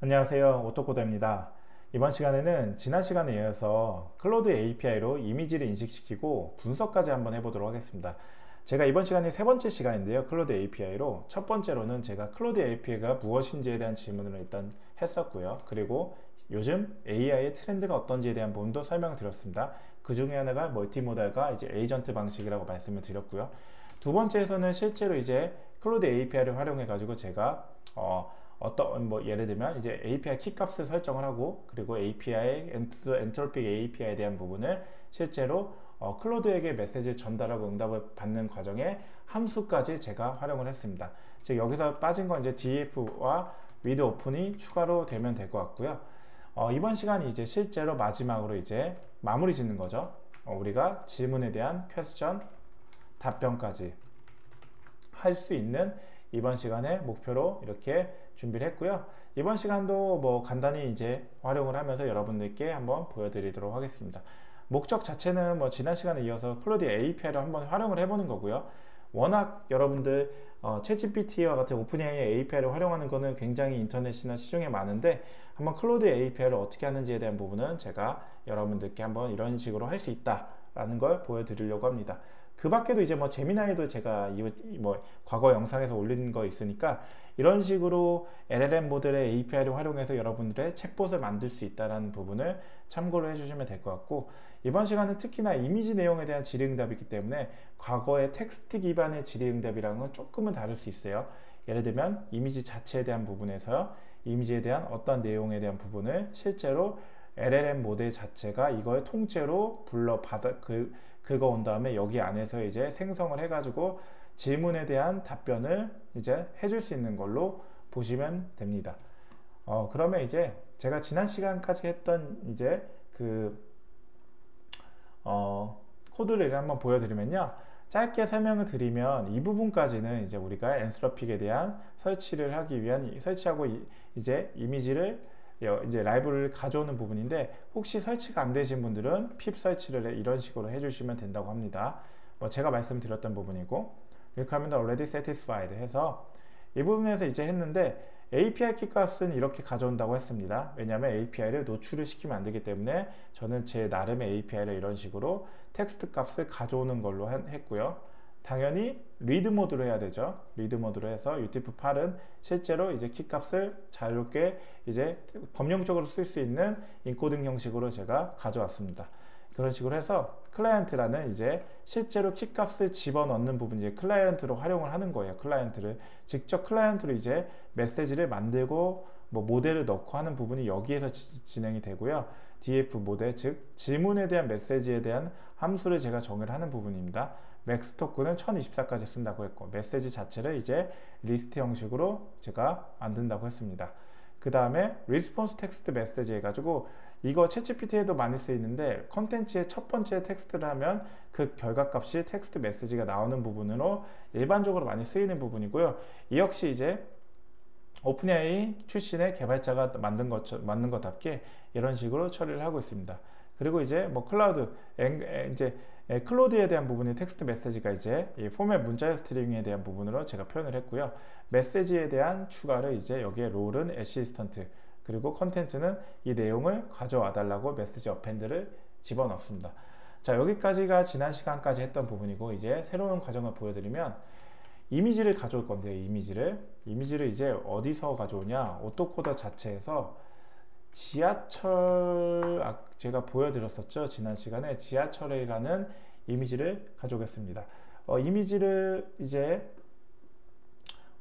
안녕하세요. 오토코더입니다. 이번 시간에는 지난 시간에 이어서 클로드 API로 이미지를 인식시키고 분석까지 한번 해보도록 하겠습니다. 제가 이번 시간이 세 번째 시간인데요. 클로드 API로 첫 번째로는 제가 클로드 API가 무엇인지에 대한 질문을 일단 했었고요. 그리고 요즘 AI의 트렌드가 어떤지에 대한 부분도 설명을 드렸습니다. 그 중에 하나가 멀티모달과 이제 에이전트 방식이라고 말씀을 드렸고요. 두 번째에서는 실제로 이제 클로드 API를 활용해 가지고 제가 어떤 뭐 예를 들면 이제 API 키값을 설정을 하고 그리고 API 엔트로픽 API에 대한 부분을 실제로 클로드에게 메시지를 전달하고 응답을 받는 과정에 함수까지 제가 활용을 했습니다. 즉 여기서 빠진 건 이제 df와 with open이 추가로 되면 될 것 같고요. 이번 시간이 이제 실제로 마지막으로 이제 마무리 짓는 거죠. 우리가 질문에 대한 퀘스천 답변까지 할 수 있는 이번 시간의 목표로 이렇게 준비를 했고요. 이번 시간도 뭐 간단히 이제 활용을 하면서 여러분들께 한번 보여드리도록 하겠습니다. 목적 자체는 뭐 지난 시간에 이어서 클로드 API를 한번 활용을 해보는 거고요. 워낙 여러분들 챗GPT와 같은 오픈AI API를 활용하는 거는 굉장히 인터넷이나 시중에 많은데 한번 클로드 API를 어떻게 하는지에 대한 부분은 제가 여러분들께 한번 이런 식으로 할 수 있다라는 걸 보여드리려고 합니다. 그 밖에도 이제 뭐 제미나이도 제가 뭐 과거 영상에서 올린 거 있으니까 이런 식으로 LLM 모델의 API를 활용해서 여러분들의 챗봇을 만들 수 있다는 부분을 참고를 해주시면 될 것 같고, 이번 시간은 특히나 이미지 내용에 대한 질의응답이기 때문에 과거의 텍스트 기반의 질의응답이랑은 조금은 다를 수 있어요. 예를 들면 이미지 자체에 대한 부분에서 이미지에 대한 어떤 내용에 대한 부분을 실제로 LLM 모델 자체가 이걸 통째로 긁어온 다음에 여기 안에서 이제 생성을 해가지고 질문에 대한 답변을 이제 해줄 수 있는 걸로 보시면 됩니다. 그러면 이제 제가 지난 시간까지 했던 이제 코드를 한번 보여드리면요. 짧게 설명을 드리면 이 부분까지는 이제 우리가 엔트로픽에 대한 설치를 하기 위한 설치하고 이제 이미지를 이제 라이브러리를 가져오는 부분인데, 혹시 설치가 안 되신 분들은 핍 설치를 이런 식으로 해주시면 된다고 합니다. 뭐 제가 말씀드렸던 부분이고, requirement already satisfied 해서 이 부분에서 이제 했는데 API 키 값은 이렇게 가져온다고 했습니다. 왜냐하면 API를 노출을 시키면 안 되기 때문에 저는 제 나름의 API를 이런 식으로 텍스트 값을 가져오는 걸로 했고요. 당연히 리드 모드로 해야 되죠. 리드 모드로 해서 UTF-8은 실제로 이제 키 값을 자유롭게 이제 범용적으로 쓸 수 있는 인코딩 형식으로 제가 가져왔습니다. 그런 식으로 해서 클라이언트라는 이제 실제로 키 값을 집어넣는 부분, 이제 클라이언트로 활용을 하는 거예요. 클라이언트를 직접 클라이언트로 이제 메시지를 만들고 뭐 모델을 넣고 하는 부분이 여기에서 진행이 되고요. df 모델, 즉 질문에 대한 메시지에 대한 함수를 제가 정의를 하는 부분입니다. 맥스 토크는 1024까지 쓴다고 했고, 메시지 자체를 이제 리스트 형식으로 제가 만든다고 했습니다. 그 다음에 리스폰스 텍스트 메시지 해가지고 이거 챗GPT에도 많이 쓰이는데 컨텐츠의 첫 번째 텍스트를 하면 그 결과값이 텍스트 메시지가 나오는 부분으로 일반적으로 많이 쓰이는 부분이고요. 이 역시 이제 오픈AI 출신의 개발자가 만든 것답게 이런 식으로 처리를 하고 있습니다. 그리고 이제 뭐 이제 클로드에 대한 부분이 텍스트 메시지가 이제 이 포맷 문자 스트링에 대한 부분으로 제가 표현을 했고요. 메시지에 대한 추가를 이제 여기에 롤은 애시스턴트, 그리고 컨텐츠는 이 내용을 가져와 달라고 메시지 어펜드를 집어넣습니다. 자, 여기까지가 지난 시간까지 했던 부분이고, 이제 새로운 과정을 보여드리면 이미지를 가져올 건데요. 이미지를 이제 어디서 가져오냐, 오토코더 자체에서 지하철, 제가 보여드렸었죠. 지난 시간에 지하철이라는 이미지를 가져오겠습니다. 이미지를 이제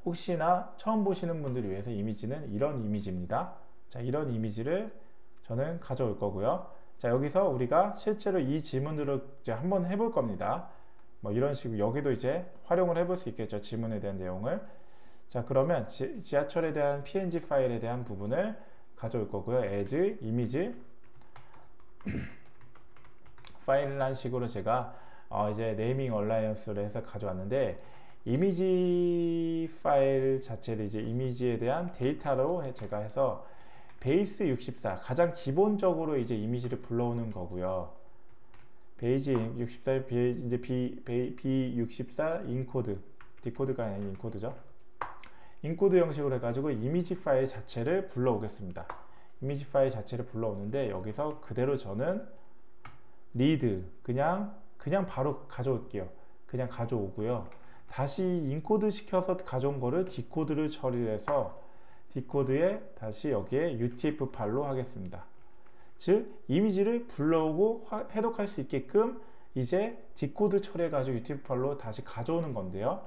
혹시나 처음 보시는 분들을 위해서 이미지는 이런 이미지입니다. 자, 이런 이미지를 저는 가져올 거고요. 자, 여기서 우리가 실제로 이 질문들을 이제 한번 해볼 겁니다. 뭐 이런 식으로 여기도 이제 활용을 해볼 수 있겠죠. 질문에 대한 내용을. 자, 그러면 지하철에 대한 png 파일에 대한 부분을 가져올 거고요. as 이미지 파일이라는 식으로 제가 이제 네이밍 얼라이언스를 해서 가져왔는데, 이미지 파일 자체를 이제 이미지에 대한 데이터로 제가 해서 베이스 64, 가장 기본적으로 이제 이미지를 불러오는 거고요. 베이지 64, 이제 B64 인코드, 디코드가 아닌 인코드죠. 인코드 형식으로 해가지고 이미지 파일 자체를 불러오겠습니다. 이미지 파일 자체를 불러오는데 여기서 그대로 저는 리드 그냥 바로 가져올게요. 그냥 가져오고요. 다시 인코드 시켜서 가져온 거를 디코드를 처리해서 디코드에 다시 여기에 UTF 파일로 하겠습니다. 즉 이미지를 불러오고 해독할 수 있게끔 이제 디코드 처리해 가지고 UTF 파일로 다시 가져오는 건데요.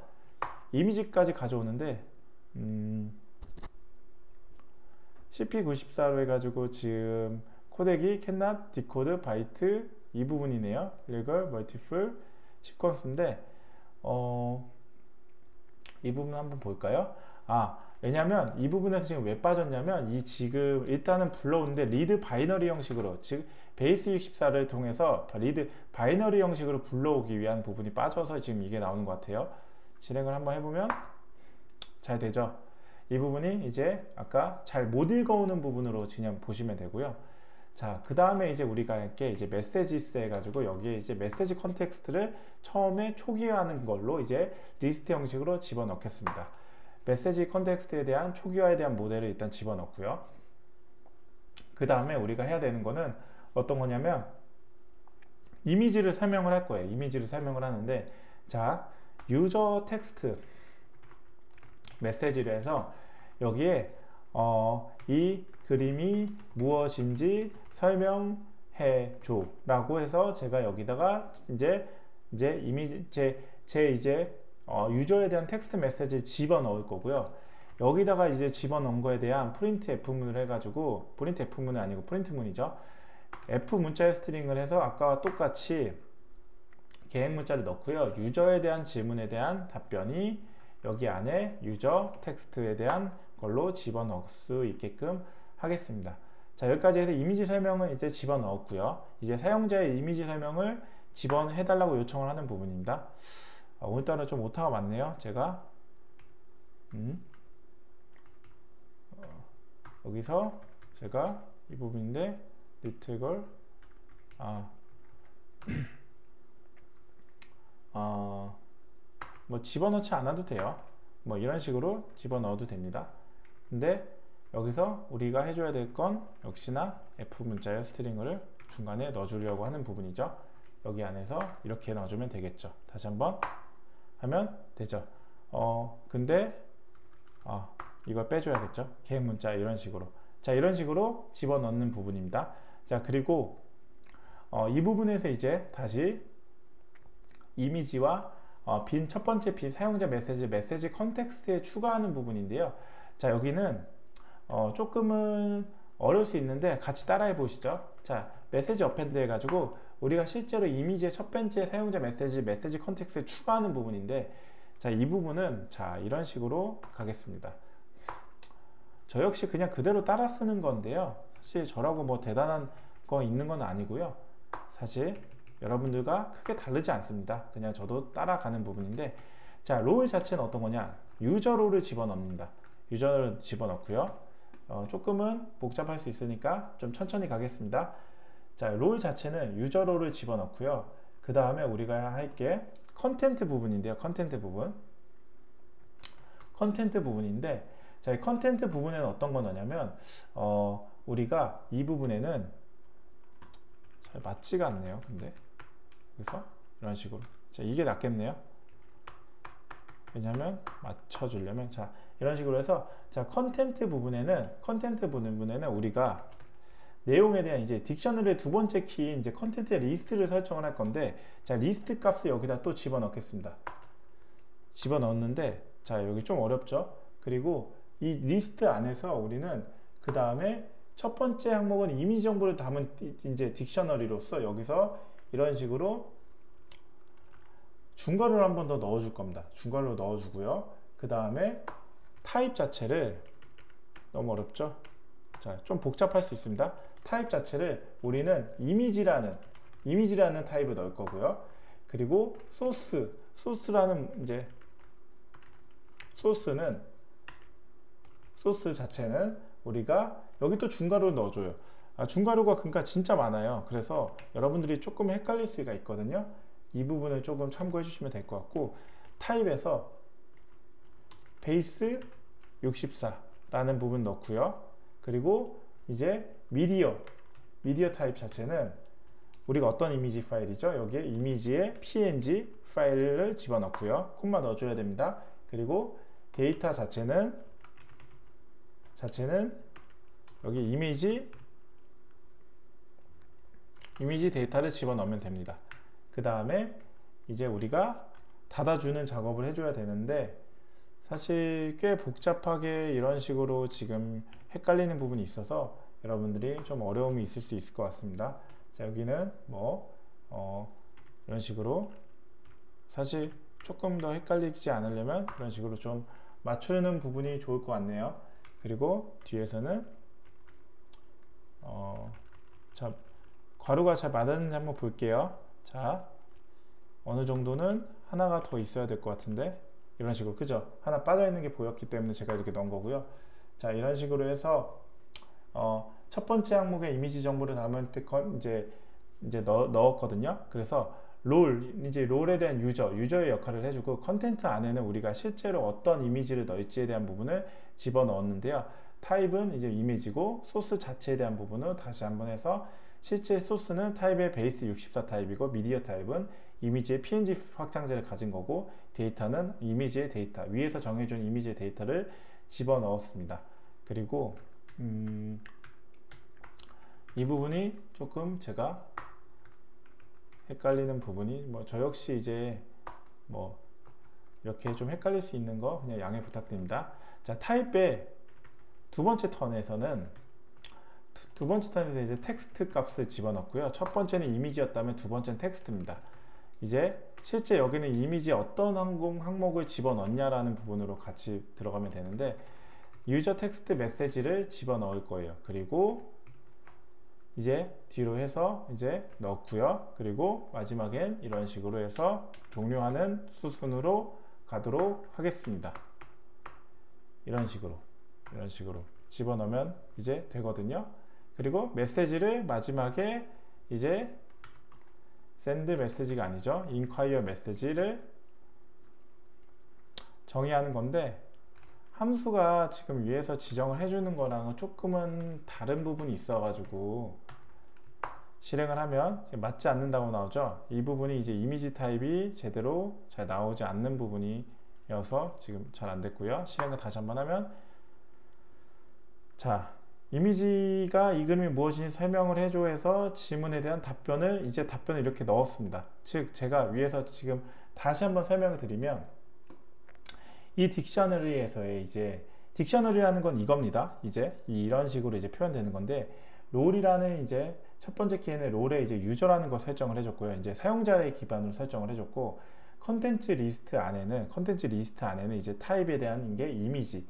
이미지까지 가져오는데 CP94로 해가지고 지금 코덱이 cannot decode byte 이 부분이네요. legal multiple sequence인데 이 부분 한번 볼까요? 왜냐면 이 부분에서 지금 왜 빠졌냐면 이 지금 일단은 불러오는데 리드 바이너리 형식으로 즉 베이스 64를 통해서 리드 바이너리 형식으로 불러오기 위한 부분이 빠져서 지금 이게 나오는 것 같아요. 실행을 한번 해보면 잘 되죠. 이 부분이 이제 아까 잘 못 읽어오는 부분으로 그냥 보시면 되고요. 자, 그 다음에 이제 우리가 할 게 이제 메시지스 해가지고 여기에 이제 메시지 컨텍스트를 처음에 초기화하는 걸로 이제 리스트 형식으로 집어넣겠습니다. 메시지 컨텍스트에 대한 초기화에 대한 모델을 일단 집어넣고요. 그 다음에 우리가 해야 되는 거는 어떤 거냐면 이미지를 설명을 할 거예요. 이미지를 설명을 하는데 자, 유저 텍스트 메시지를 해서 여기에 이 그림이 무엇인지 설명해 줘 라고 해서 제가 여기다가 이제 이미지 유저에 대한 텍스트 메시지를 집어넣을 거고요. 여기다가 이제 집어넣은 거에 대한 프린트 F문을 해가지고 프린트 F문은 아니고 프린트문이죠. F 문자의 스트링을 해서 아까와 똑같이 계획 문자를 넣고요. 유저에 대한 질문에 대한 답변이 여기 안에 유저 텍스트에 대한 걸로 집어넣을 수 있게끔 하겠습니다. 자, 여기까지 해서 이미지 설명은 이제 집어넣었고요. 이제 사용자의 이미지 설명을 집어해달라고 요청을 하는 부분입니다. 오늘따라 좀 오타가 많네요. 제가 여기서 제가 이 부분인데 리트걸 뭐 집어넣지 않아도 돼요. 뭐 이런 식으로 집어넣어도 됩니다. 근데 여기서 우리가 해줘야 될 건 역시나 F 문자의 스트링을 중간에 넣어주려고 하는 부분이죠. 여기 안에서 이렇게 넣어주면 되겠죠. 다시 한번 하면 되죠. 근데 이걸 빼줘야겠죠. 계획 문자 이런 식으로. 자, 이런 식으로 집어넣는 부분입니다. 자, 그리고 이 부분에서 이제 다시 이미지와 빈 첫 번째 빈 사용자 메시지 컨텍스트에 추가하는 부분인데요. 자, 여기는 조금은 어려울 수 있는데 같이 따라해 보시죠. 자, 메시지 어펜드 해가지고 우리가 실제로 이미지의 첫 번째 사용자 메시지 컨텍스트에 추가하는 부분인데, 자, 이 부분은 자 이런 식으로 가겠습니다. 저 역시 그냥 그대로 따라 쓰는 건데요. 사실 저라고 뭐 대단한 거 있는 건 아니고요. 사실 여러분들과 크게 다르지 않습니다. 그냥 저도 따라가는 부분인데, 자, 롤 자체는 어떤 거냐? 유저 롤을 집어넣습니다. 유저를 집어넣고요. 조금은 복잡할 수 있으니까 좀 천천히 가겠습니다. 자, 롤 자체는 유저 롤을 집어넣고요. 그 다음에 우리가 할 게 컨텐트 부분인데요. 컨텐트 부분인데, 자, 이 컨텐트 부분에는 어떤 거 넣냐면 우리가 이 부분에는 잘 맞지가 않네요. 근데 그래서 이런 식으로, 자, 이게 낫겠네요. 왜냐면 맞춰주려면, 자, 이런 식으로 해서, 자, 컨텐트 부분에는 우리가 내용에 대한 이제 딕셔너리의 두 번째 키인 이제 컨텐트의 리스트를 설정을 할 건데, 자, 리스트 값을 여기다 또 집어넣겠습니다. 집어넣었는데, 자, 여기 좀 어렵죠? 그리고 이 리스트 안에서 우리는 그 다음에 첫 번째 항목은 이미지 정보를 담은 이제 딕셔너리로서 여기서 이런 식으로 중괄호를 한 번 더 넣어줄 겁니다. 중괄호 넣어주고요. 그 다음에 타입 자체를, 너무 어렵죠? 자, 좀 복잡할 수 있습니다. 타입 자체를 우리는 이미지라는 타입을 넣을 거고요. 그리고 소스라는 이제 소스 자체는 우리가 여기 또 중괄호를 넣어줘요. 중괄호가 그러니까 진짜 많아요. 그래서 여러분들이 조금 헷갈릴 수가 있거든요. 이 부분을 조금 참고해 주시면 될 것 같고, 타입에서 베이스 64라는 부분 넣고요. 그리고 이제 미디어 타입 자체는 우리가 어떤 이미지 파일이죠? 여기에 이미지의 png 파일을 집어넣고요. 콤마 넣어줘야 됩니다. 그리고 데이터 자체는 여기 이미지 데이터를 집어넣으면 됩니다. 그 다음에 이제 우리가 닫아주는 작업을 해줘야 되는데, 사실 꽤 복잡하게 이런 식으로 지금 헷갈리는 부분이 있어서 여러분들이 좀 어려움이 있을 수 있을 것 같습니다. 자, 여기는 이런 식으로 사실 조금 더 헷갈리지 않으려면 이런 식으로 좀 맞추는 부분이 좋을 것 같네요. 그리고 뒤에서는 자, 괄호가 잘 맞았는지 한번 볼게요. 자, 어느 정도는 하나가 더 있어야 될 것 같은데, 이런 식으로, 그죠? 하나 빠져 있는 게 보였기 때문에 제가 이렇게 넣은 거고요. 자, 이런 식으로 해서 첫 번째 항목에 이미지 정보를 담을 때 이제 넣었거든요. 그래서 롤에 대한 유저의 역할을 해주고, 컨텐트 안에는 우리가 실제로 어떤 이미지를 넣을지에 대한 부분을 집어넣었는데요. 타입은 이제 이미지고, 소스 자체에 대한 부분은 다시 한번 해서, 실제 소스는 타입의 베이스 64 타입이고, 미디어 타입은 이미지의 png 확장재를 가진 거고, 데이터는 이미지의 데이터, 위에서 정해준 이미지의 데이터를 집어넣었습니다. 그리고 이 부분이 조금 제가 헷갈리는 부분이, 저 역시 이제 이렇게 좀 헷갈릴 수 있는 거 그냥 양해 부탁드립니다. 자, 타입의 두 번째 턴에서는 이제 텍스트 값을 집어넣고요. 첫 번째는 이미지였다면 두 번째는 텍스트입니다. 이제 실제 여기는 이미지에 어떤 항목을 집어넣냐라는 부분으로 같이 들어가면 되는데, 유저 텍스트 메시지를 집어넣을 거예요. 그리고 이제 뒤로 해서 이제 넣고요. 그리고 마지막엔 이런 식으로 해서 종료하는 수순으로 가도록 하겠습니다. 이런 식으로 집어넣으면 이제 되거든요. 그리고 메시지를 마지막에 이제 send 메시지가 아니죠, inquire 메시지를 정의하는 건데, 함수가 지금 위에서 지정을 해주는 거랑은 조금은 다른 부분이 있어 가지고 실행을 하면 맞지 않는다고 나오죠. 이 부분이 이제 이미지 타입이 제대로 잘 나오지 않는 부분이어서 지금 잘 안 됐고요. 실행을 다시 한번 하면, 자, 이미지가 이 그림이 무엇인지 설명을 해줘 해서 질문에 대한 답변을 이렇게 넣었습니다. 즉, 제가 위에서 지금 다시 한번 설명을 드리면, 이 딕셔너리에서의 이제 딕셔너리라는 건 이겁니다. 이제 이런 식으로 이제 표현되는 건데, 롤이라는 이제 첫 번째 키에는 롤에 이제 유저라는 거 설정을 해줬고요. 이제 사용자의 기반으로 설정을 해줬고, 컨텐츠 리스트 안에는 이제 타입에 대한 게 이미지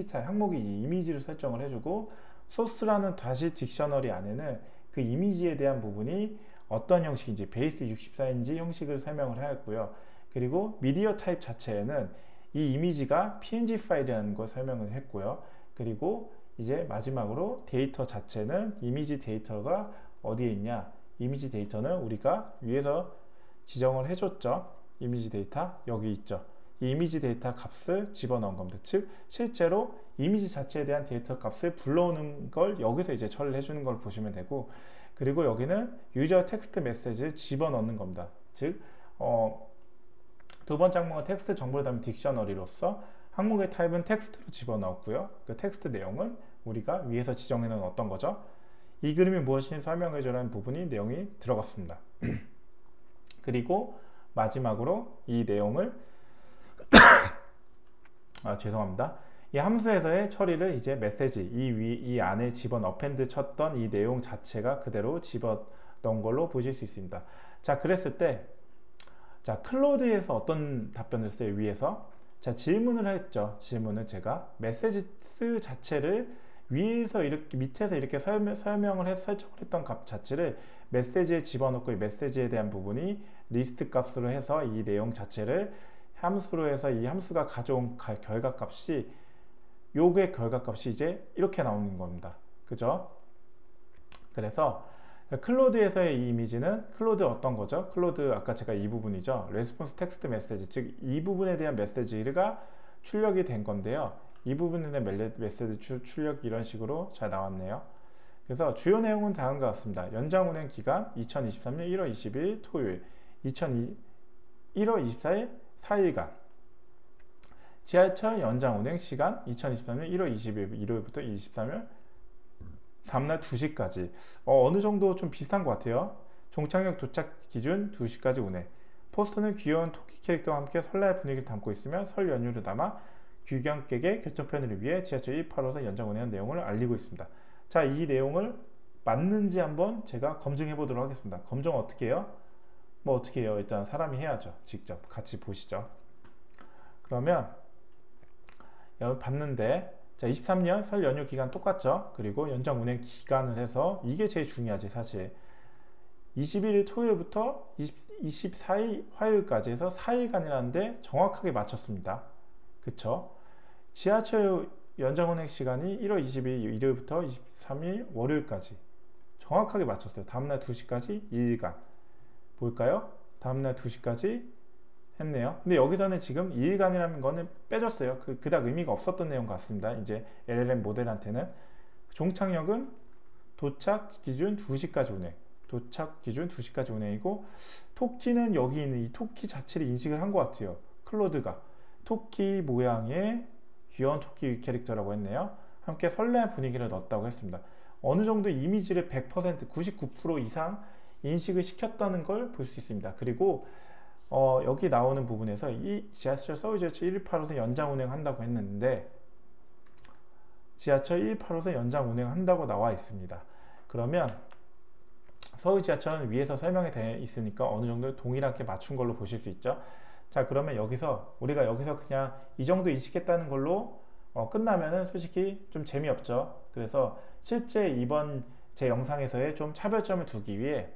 타입 항목이 이미지로 설정을 해주고, 소스라는 다시 딕셔너리 안에는 그 이미지에 대한 부분이 어떤 형식인지, 베이스 64인지 형식을 설명을 하였고요. 그리고 미디어 타입 자체에는 이 이미지가 png 파일이라는 걸 설명을 했고요. 그리고 이제 마지막으로 데이터 자체는 이미지 데이터가 어디에 있냐, 이미지 데이터는 우리가 위에서 지정을 해줬죠. 이미지 데이터 여기 있죠. 이 이미지 데이터 값을 집어넣은 겁니다. 즉, 실제로 이미지 자체에 대한 데이터 값을 불러오는 걸 여기서 이제 처리를 해주는 걸 보시면 되고, 그리고 여기는 유저 텍스트 메시지를 집어넣는 겁니다. 즉, 두 번째 항목은 텍스트 정보를 담은 딕셔너리로서 항목의 타입은 텍스트로 집어넣었고요. 그 텍스트 내용은 우리가 위에서 지정해 놓은 어떤 거죠? 이 그림이 무엇인지 설명해 주라는 부분이 내용이 들어갔습니다. 그리고 마지막으로 이 내용을 죄송합니다. 이 함수에서의 처리를 이제 메시지 이 안에 append 쳤던 이 내용 자체가 그대로 집어넣은 걸로 보실 수 있습니다. 자, 그랬을 때, 자, 클로드에서 어떤 답변을 써요? 위에서 자, 질문을 했죠. 질문은 제가 메시지 자체를 위에서 이렇게 밑에서 이렇게 설정을 했던 값 자체를 메시지에 집어넣고, 이 메시지에 대한 부분이 리스트 값으로 해서 이 내용 자체를 함수로 해서 이 함수가 가져온 결과값이, 요게 결과값이 이제 이렇게 나오는 겁니다. 그죠? 그래서 클로드에서의 이 이미지는, 클로드 어떤 거죠? 클로드 아까 제가 이 부분이죠. 레스폰스 텍스트 메시지, 즉 이 부분에 대한 메시지가 출력이 된 건데요. 이 부분에 메시지 출력 이런 식으로 잘 나왔네요. 그래서 주요 내용은 다음과 같습니다. 연장 운행 기간 2023년 1월 20일 토요일, 1월 24일 4일간. 지하철 연장 운행 시간 2023년 1월 20일 일요일부터 23일 다음날 2시까지. 어느 정도 좀 비슷한 것 같아요. 종착역 도착 기준 2시까지 운행. 포스터는 귀여운 토끼 캐릭터와 함께 설날 분위기를 담고 있으며 설 연휴를 담아 귀경객의 교통편을 위해 지하철 118호선 연장 운행한 내용을 알리고 있습니다. 자, 이 내용을 맞는지 한번 제가 검증해 보도록 하겠습니다. 검증 어떻게 해요? 뭐 어떻게 해요? 일단 사람이 해야죠. 직접 같이 보시죠. 그러면 여기 봤는데, 자, 23년 설 연휴 기간 똑같죠? 그리고 연장 운행 기간을 해서 이게 제일 중요하지 사실. 21일 토요일부터 24일 화요일까지 해서 4일간이라는데 정확하게 맞췄습니다. 그쵸? 지하철 연장 운행 시간이 1월 22일 일요일부터 23일 월요일까지 정확하게 맞췄어요. 다음날 2시까지 2일간. 볼까요? 다음날 2시까지 했네요. 근데 여기서는 지금 2일간이라는 거는 빼줬어요. 그닥 의미가 없었던 내용 같습니다. 이제 LLM 모델한테는. 종착역은 도착 기준 2시까지 운행. 도착 기준 2시까지 운행이고, 토끼는 여기 있는 이 토끼 자체를 인식을 한 것 같아요. 클로드가 토끼 모양의 귀여운 토끼 캐릭터라고 했네요. 함께 설레는 분위기를 넣었다고 했습니다. 어느 정도 이미지를 100%, 99% 이상 인식을 시켰다는 걸 볼 수 있습니다. 그리고 여기 나오는 부분에서 이 지하철 서울지하철 118호선 연장 운행한다고 했는데, 지하철 118호선 연장 운행한다고 나와 있습니다. 그러면 서울지하철은 위에서 설명이 되어 있으니까 어느 정도 동일하게 맞춘 걸로 보실 수 있죠. 자, 그러면 우리가 여기서 그냥 이 정도 인식했다는 걸로 끝나면은 솔직히 좀 재미없죠. 그래서 실제 이번 제 영상에서의 좀 차별점을 두기 위해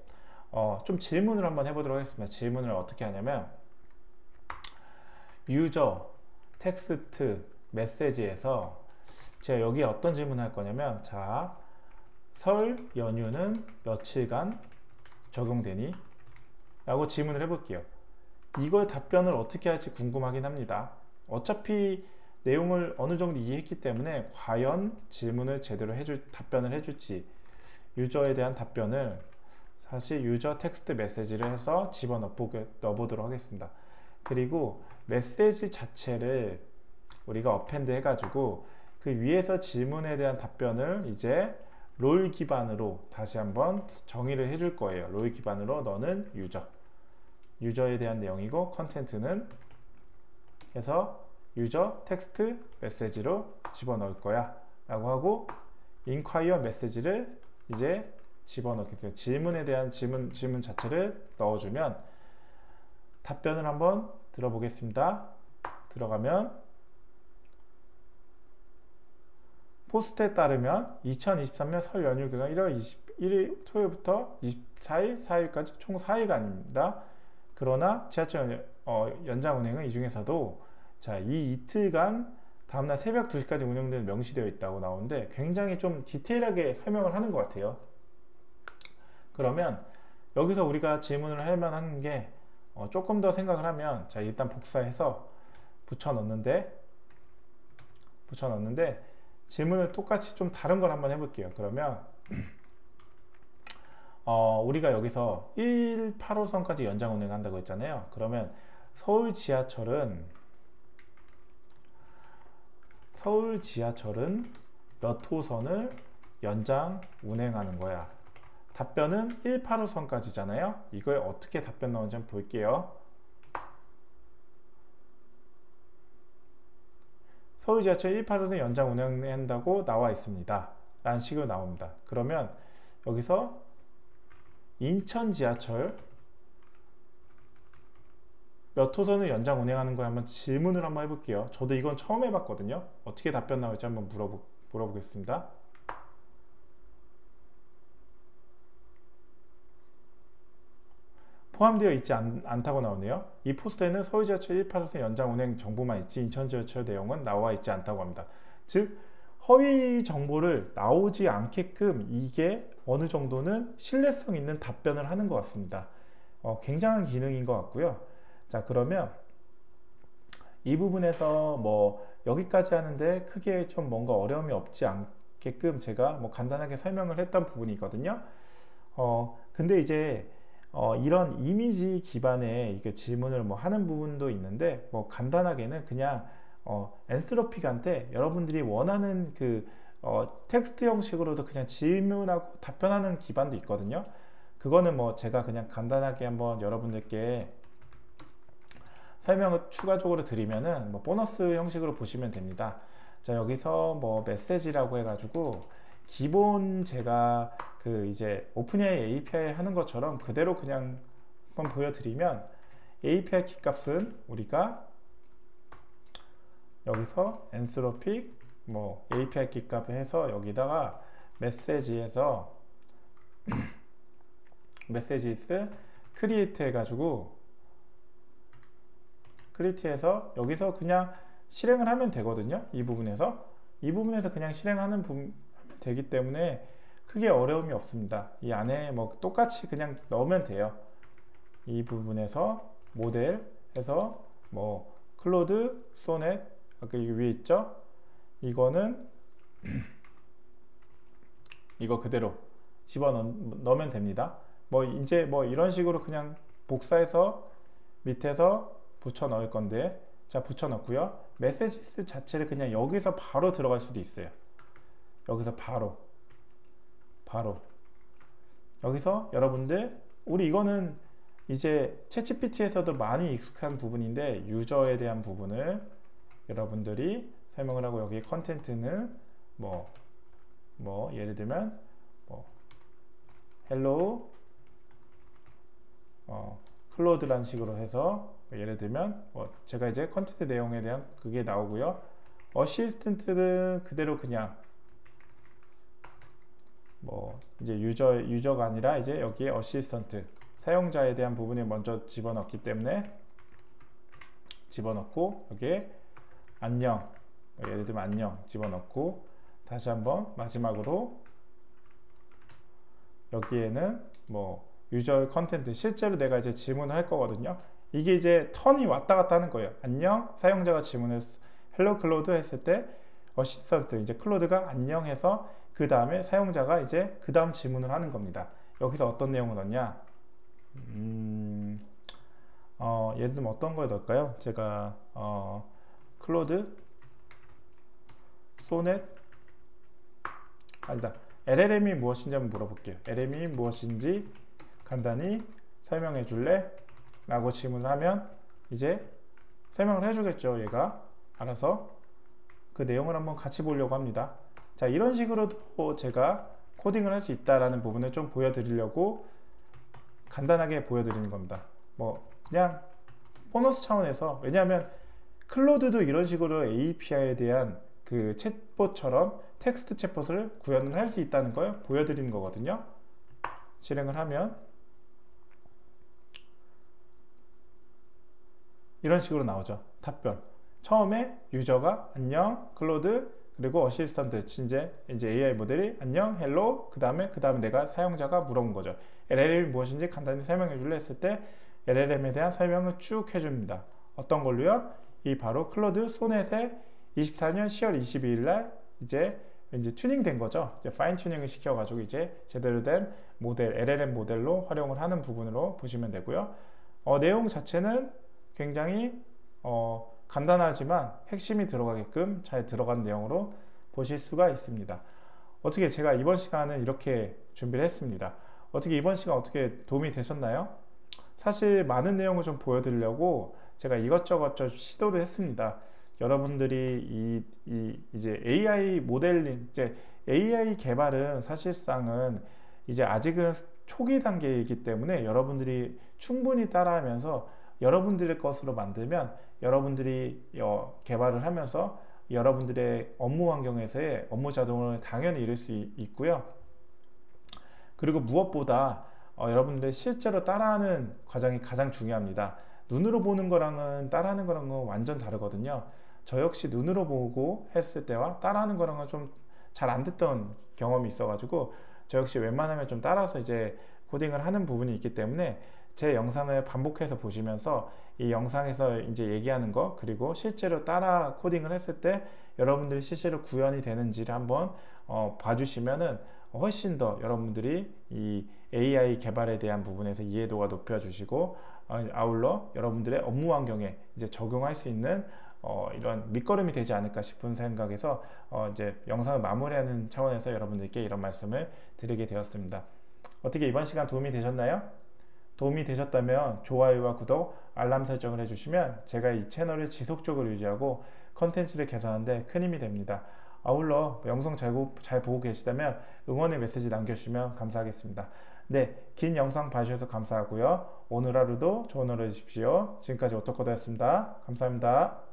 좀 질문을 한번 해보도록 하겠습니다. 질문을 어떻게 하냐면, 유저 텍스트 메시지에서 제가 여기에 어떤 질문을 할 거냐면, 자, 설 연휴는 며칠간 적용되니? 라고 질문을 해볼게요. 이걸 답변을 어떻게 할지 궁금하긴 합니다. 어차피 내용을 어느 정도 이해했기 때문에 과연 질문을 제대로 답변을 해줄지, 유저에 대한 답변을 사실 유저 텍스트 메시지를 해서 넣어보도록 하겠습니다. 그리고 메시지 자체를 우리가 어펜드 해가지고 그 위에서 질문에 대한 답변을 이제 롤 기반으로 다시 한번 정의를 해줄 거예요. 롤 기반으로 너는 유저에 대한 내용이고, 컨텐츠는 해서 유저 텍스트 메시지로 집어넣을 거야 라고 하고, 인콰이어 메시지를 이제 집어넣겠어요. 질문에 대한 질문 자체를 넣어주면 답변을 한번 들어보겠습니다. 들어가면, 포스트에 따르면 2023년 설 연휴 기간 1월 21일 토요일부터 24일 4일까지 총 4일간입니다. 그러나 지하철 연장 운행은 이 중에서도 자, 이 이틀간 다음날 새벽 2시까지 운영되는 명시되어 있다고 나오는데, 굉장히 좀 디테일하게 설명을 하는 것 같아요. 그러면 여기서 우리가 질문을 할 만한 게 조금 더 생각을 하면, 자, 일단 복사해서 붙여넣는데 질문을 똑같이 좀 다른 걸 한번 해볼게요. 그러면 우리가 여기서 118호선까지 연장 운행한다고 했잖아요. 그러면 서울 지하철은 몇 호선을 연장 운행하는 거야? 답변은 118호선까지잖아요. 이걸 어떻게 답변 나오는지 한번 볼게요. 서울 지하철 118호선 연장 운행한다고 나와 있습니다. 라는 식으로 나옵니다. 그러면 여기서 인천 지하철 몇 호선을 연장 운행하는 거에 한번 질문을 한번 해볼게요. 저도 이건 처음 해봤거든요. 어떻게 답변 나올지 한번 물어보겠습니다. 포함되어 있지 않다고 나오네요. 이 포스터에는 서울 지하철 118호선 연장 운행 정보만 있지 인천 지하철 내용은 나와 있지 않다고 합니다. 즉, 허위 정보를 나오지 않게끔 이게 어느 정도는 신뢰성 있는 답변을 하는 것 같습니다. 굉장한 기능인 것 같고요. 자, 그러면 이 부분에서 뭐 여기까지 하는데 크게 좀 뭔가 어려움이 없지 않게끔 제가 뭐 간단하게 설명을 했던 부분이 있거든요. 근데 이제 이런 이미지 기반의 이게 질문을 뭐 하는 부분도 있는데, 뭐 간단하게는 그냥 엔스로픽한테 여러분들이 원하는 그 텍스트 형식으로도 그냥 질문하고 답변하는 기반도 있거든요. 그거는 뭐 제가 그냥 간단하게 한번 여러분들께 설명을 추가적으로 드리면은 뭐 보너스 형식으로 보시면 됩니다. 자, 여기서 뭐 메시지라고 해가지고 기본 제가 그 이제 오픈AI API 하는 것처럼 그대로 그냥 한번 보여드리면, API 키 값은 우리가 여기서 엔스로픽 뭐 API 키 값을 해서 여기다가 메시지에서 메시지스 크리에이트 해가지고 크리에이트해서 여기서 그냥 실행을 하면 되거든요. 이 부분에서 그냥 실행하는 부분 되기 때문에 크게 어려움이 없습니다. 이 안에 뭐 똑같이 그냥 넣으면 돼요. 이 부분에서 모델 해서 뭐 클로드, 소넷, 아까 이게 위에 있죠? 이거는 이거 그대로 집어넣으면 됩니다. 뭐 이제 뭐 이런 식으로 그냥 복사해서 밑에서 붙여 넣을 건데, 자, 붙여 넣고요. 메시지스 자체를 그냥 여기서 바로 들어갈 수도 있어요. 여기서 바로 여기서 여러분들, 우리 이거는 이제 챗GPT에서도 많이 익숙한 부분인데, 유저에 대한 부분을 여러분들이 설명을 하고, 여기 컨텐츠는 뭐 예를 들면 뭐 헬로우 클로드란 식으로 해서 예를 들면 제가 이제 컨텐츠 내용에 대한 그게 나오고요. 어시스턴트는 그대로 그냥 뭐 이제 유저가 아니라 이제 여기에 어시스턴트 사용자에 대한 부분을 먼저 집어넣기 때문에 집어넣고, 여기에 안녕 예를 들면 안녕 집어넣고, 다시 한번 마지막으로 여기에는 뭐 유저 컨텐트, 실제로 내가 이제 질문을 할 거거든요. 이게 이제 턴이 왔다 갔다 하는 거예요. 안녕, 사용자가 질문을 헬로 클로드 했을 때 어시스턴트 이제 클로드가 안녕 해서 그 다음에 사용자가 이제 그 다음 질문을 하는 겁니다. 여기서 어떤 내용을 넣냐, 예를 들면 어떤 걸 넣을까요? 제가 클로드 소넷 아니다, LLM이 무엇인지 한번 물어볼게요. LLM이 무엇인지 간단히 설명해 줄래? 라고 질문을 하면 이제 설명을 해주겠죠. 얘가 알아서 그 내용을 한번 같이 보려고 합니다. 자, 이런 식으로도 제가 코딩을 할 수 있다라는 부분을 좀 보여드리려고 간단하게 보여드리는 겁니다. 뭐 그냥 보너스 차원에서, 왜냐하면 클로드도 이런 식으로 API에 대한 그 챗봇처럼 텍스트 챗봇을 구현을 할 수 있다는 걸 보여드리는 거거든요. 실행을 하면 이런 식으로 나오죠. 답변. 처음에 유저가 안녕 클로드, 그리고 어시스턴트 이제 AI 모델이 안녕 헬로, 그 다음에 내가 사용자가 물어본 거죠. LLM이 무엇인지 간단히 설명해 줄래 했을 때 LLM에 대한 설명을 쭉 해줍니다. 어떤 걸로요? 이 바로 클로드 소넷에 24년 10월 22일 날 이제 튜닝 된 거죠. 이제 파인 튜닝을 시켜가지고 이제 제대로 된 모델, LLM 모델로 활용을 하는 부분으로 보시면 되고요. 내용 자체는 굉장히 간단하지만 핵심이 들어가게끔 잘 들어간 내용으로 보실 수가 있습니다. 어떻게 제가 이번 시간은 이렇게 준비를 했습니다. 어떻게 이번 시간 어떻게 도움이 되셨나요? 사실 많은 내용을 좀 보여드리려고 제가 이것저것 좀 시도를 했습니다. 여러분들이 이제 AI 모델링, 이제 AI 개발은 사실상은 이제 아직은 초기 단계이기 때문에 여러분들이 충분히 따라하면서 여러분들의 것으로 만들면 여러분들이 개발을 하면서 여러분들의 업무 환경에서의 업무 자동을 당연히 이룰 수 있고요. 그리고 무엇보다 여러분들이 실제로 따라하는 과정이 가장 중요합니다. 눈으로 보는 거랑은 따라하는 거랑은 완전 다르거든요. 저 역시 눈으로 보고 했을 때와 따라하는 거랑은 좀 잘 안 됐던 경험이 있어가지고 저 역시 웬만하면 좀 따라서 이제 코딩을 하는 부분이 있기 때문에 제 영상을 반복해서 보시면서 이 영상에서 이제 얘기하는 거, 그리고 실제로 따라 코딩을 했을 때 여러분들이 실제로 구현이 되는지를 한번 봐주시면은 훨씬 더 여러분들이 이 AI 개발에 대한 부분에서 이해도가 높여주시고, 아울러 여러분들의 업무 환경에 이제 적용할 수 있는 이런 밑거름이 되지 않을까 싶은 생각에서 이제 영상을 마무리하는 차원에서 여러분들께 이런 말씀을 드리게 되었습니다. 어떻게 이번 시간 도움이 되셨나요? 도움이 되셨다면 좋아요와 구독, 알람 설정을 해주시면 제가 이 채널을 지속적으로 유지하고 컨텐츠를 개선하는 데 큰 힘이 됩니다. 아울러 영상 잘 보고 계시다면 응원의 메시지 남겨주시면 감사하겠습니다. 네, 긴 영상 봐주셔서 감사하고요. 오늘 하루도 좋은 하루 되십시오. 지금까지 오토코드였습니다. 감사합니다.